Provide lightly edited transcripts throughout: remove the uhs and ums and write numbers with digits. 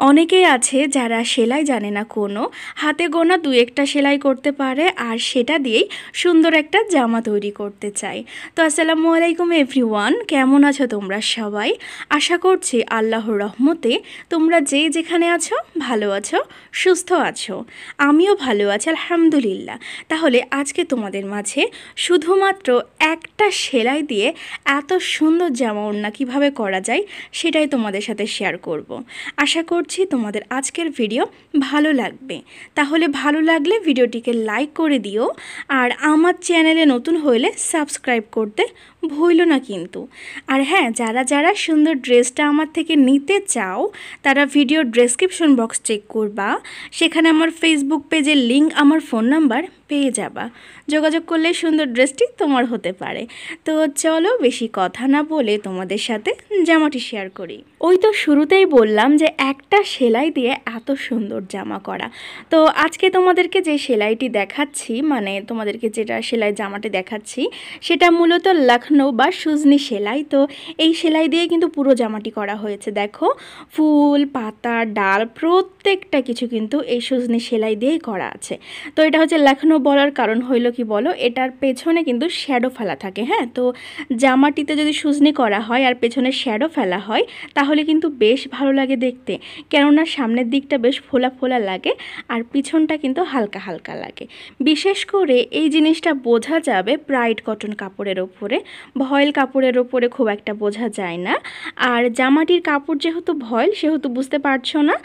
অনেকেই আছে যারা সেলাই জানে না কোনো, হাতে গোনা দু একটা সেলাই করতে পারে আর সেটা দিয়েই সুন্দর একটা জামা তৈরি করতে চায়। তো আসসালামু আলাইকুম এভরিওয়ান, কেমন আছো তোমরা সবাই? আশা করছি আল্লাহর রহমতে তোমরা যে যেখানে আছো ভালো আছো, সুস্থ আছো। আমিও ভালো আছি আলহামদুলিল্লাহ। তাহলে আজকে তোমাদের মাঝে শুধুমাত্র একটা সেলাই দিয়ে এত সুন্দর জামা ওড়না কীভাবে করা যায় সেটাই তোমাদের সাথে শেয়ার করব। আশা করছি তোমাদের আজকের ভিডিও ভালো লাগবে। তাহলে ভালো লাগলে ভিডিওটিকে লাইক করে দিও, আর আমার চ্যানেলে নতুন হলে সাবস্ক্রাইব করতে ভুলো না কিন্তু। আর হ্যাঁ, যারা যারা সুন্দর ড্রেসটা আমার থেকে নিতে চাও তারা ভিডিও ডেসক্রিপশন বক্স চেক করবা, সেখানে আমার ফেসবুক পেজের লিঙ্ক, আমার ফোন নাম্বার পেয়ে যাবা। যোগাযোগ করলে সুন্দর ড্রেসটি তোমার হতে পারে। তো চলো বেশি কথা না বলে তোমাদের সাথে জামাটি শেয়ার করি। ওই তো শুরুতেই বললাম যে একটা সেলাই দিয়ে এত সুন্দর জামা করা। তো আজকে তোমাদেরকে যে সেলাইটি দেখাচ্ছি, মানে তোমাদেরকে যেটা সেলাই জামাটি দেখাচ্ছি, সেটা মূলত লখনৌ বা সুজনি সেলাই। তো এই সেলাই দিয়ে কিন্তু পুরো জামাটি করা হয়েছে। দেখো, ফুল পাতা ডাল প্রত্যেকটা কিছু কিন্তু এই সুজনি সেলাই দিয়েই করা আছে। তো এটা হচ্ছে লখনৌ বলার কারণ হইল কি বলো, এটার পেছনে কিন্তু শ্যাডো ফেলা থাকে। হ্যাঁ, তো জামাটিতে যদি সুজনি করা হয় আর পেছনে শ্যাডো ফেলা হয় তাহলে কিন্তু বেশ ভালো লাগে দেখতে, কেননা সামনের দিকটা বেশ ফোলা ফোলা লাগে আর পিছনটা কিন্তু হালকা হালকা লাগে। বিশেষ করে এই জিনিসটা বোঝা যাবে ব্রাইট কটন কাপড়ের ওপরে, ভয়েল কাপড়ের ওপরে খুব একটা বোঝা যায় না। আর জামাটির কাপড় যেহেতু ভয়েল সেহেতু বুঝতে পারছো না,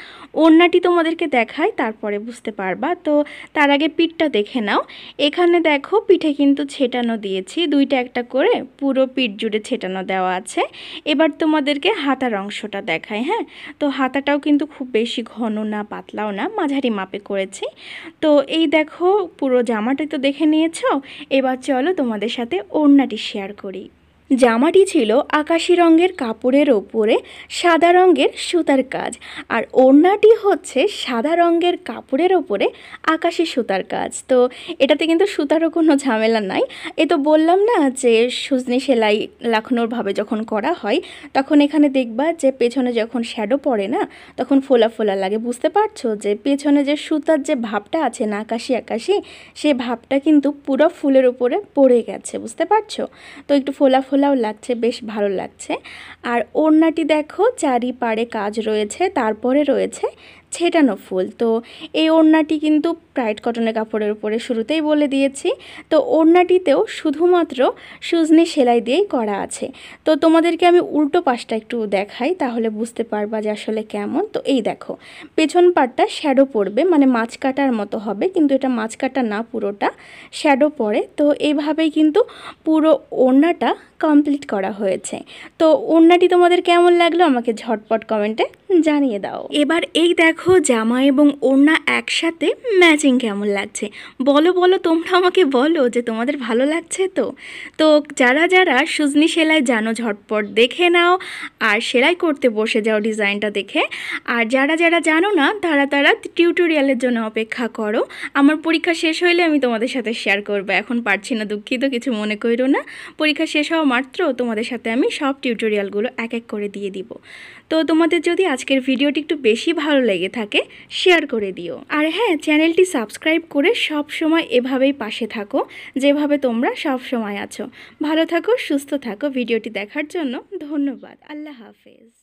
ওড়নাটি তোমাদেরকে দেখায় তারপরে বুঝতে পারবা। তো তার আগে পিঠটা দেখে নাও। এখানে দেখো পিঠে কিন্তু ছেটানো দিয়েছি, দুইটা একটা করে পুরো পিঠ জুড়ে ছেটানো দেওয়া আছে। এবার তোমাদেরকে হাতার অংশটা দেখায়। হ্যাঁ, তো হাতাটাও কিন্তু খুব বেশি ঘন না পাতলাও না, মাঝারি মাপে করেছি। তো এই দেখো পুরো জামাটি তো দেখে নিয়েছো, এবার চলো তোমাদের সাথে ওড়নাটি শেয়ার করি। জামাটি ছিল আকাশি রঙের কাপড়ের ওপরে সাদা রঙের সুতার কাজ, আর ওড়নাটি হচ্ছে সাদা রঙের কাপড়ের ওপরে আকাশি সুতার কাজ। তো এটাতে কিন্তু সুতারও কোনো ঝামেলা নাই। এ তো বললাম না যে সুজনি সেলাই লখনৌরভাবে যখন করা হয় তখন এখানে দেখবা যে পেছনে যখন শ্যাডো পড়ে না তখন ফোলা ফোলা লাগে। বুঝতে পারছো যে পেছনে যে সুতার যে ভাবটা আছে না আকাশি আকাশি, সে ভাবটা কিন্তু পুরো ফুলের উপরে পড়ে গেছে। বুঝতে পারছো? তো একটু ফোলা ফোলাও লাগছে, বেশ ভালো লাগছে। আর ওড়নাটি দেখো চারিপাড়ে কাজ রয়েছে, তারপরে রয়েছে ছেটানো ফুল। তো এই ওড়নাটি কিন্তু ব্রাইট কটনের কাপড়ের উপরে শুরুতেই বলে দিয়েছি। তো ওড়নাটিতেও শুধুমাত্র সুজনি সেলাই দিয়েই করা আছে। তো তোমাদেরকে আমি উল্টো পাশটা একটু দেখাই, তাহলে বুঝতে পারবা যে আসলে কেমন। তো এই দেখো, পেছন পাটটা শ্যাডো পড়বে, মানে মাছ কাটার মতো হবে, কিন্তু এটা মাছ কাটা না, পুরোটা শ্যাডো পড়ে। তো এইভাবেই কিন্তু পুরো ওড়নাটা কমপ্লিট করা হয়েছে। তো ওড়নাটি তোমাদের কেমন লাগলো আমাকে ঝটপট কমেন্টে জানিয়ে দাও। এবার এই দেখো জামা এবং ওড়না একসাথে ম্যাচিং কেমন লাগছে বলো বলো, তোমরা আমাকে বলো যে তোমাদের ভালো লাগছে। তো তো যারা যারা সুজনি সেলাই জানো ঝটপট দেখে নাও আর সেলাই করতে বসে যাও ডিজাইনটা দেখে। আর যারা যারা জানো না তারা তারা টিউটোরিয়ালের জন্য অপেক্ষা করো। আমার পরীক্ষা শেষ হইলে আমি তোমাদের সাথে শেয়ার করবো, এখন পারছি না, দুঃখিত, কিছু মনে করো না। পরীক্ষা শেষ হওয়া মাত্র তোমাদের সাথে আমি সব টিউটোরিয়ালগুলো এক এক করে দিয়ে দিব। তো তোমাদের যদি আজকের ভিডিওটি একটু বেশি ভালো লেগে থাকে শেয়ার করে দিও। আর হ্যাঁ, চ্যানেলটি সাবস্ক্রাইব করে সব সময় এভাবেই পাশে থাকো যেভাবে তোমরা সব সময় আছো। ভালো থাকো, সুস্থ থাকো। ভিডিওটি দেখার জন্য ধন্যবাদ। আল্লাহ হাফেজ।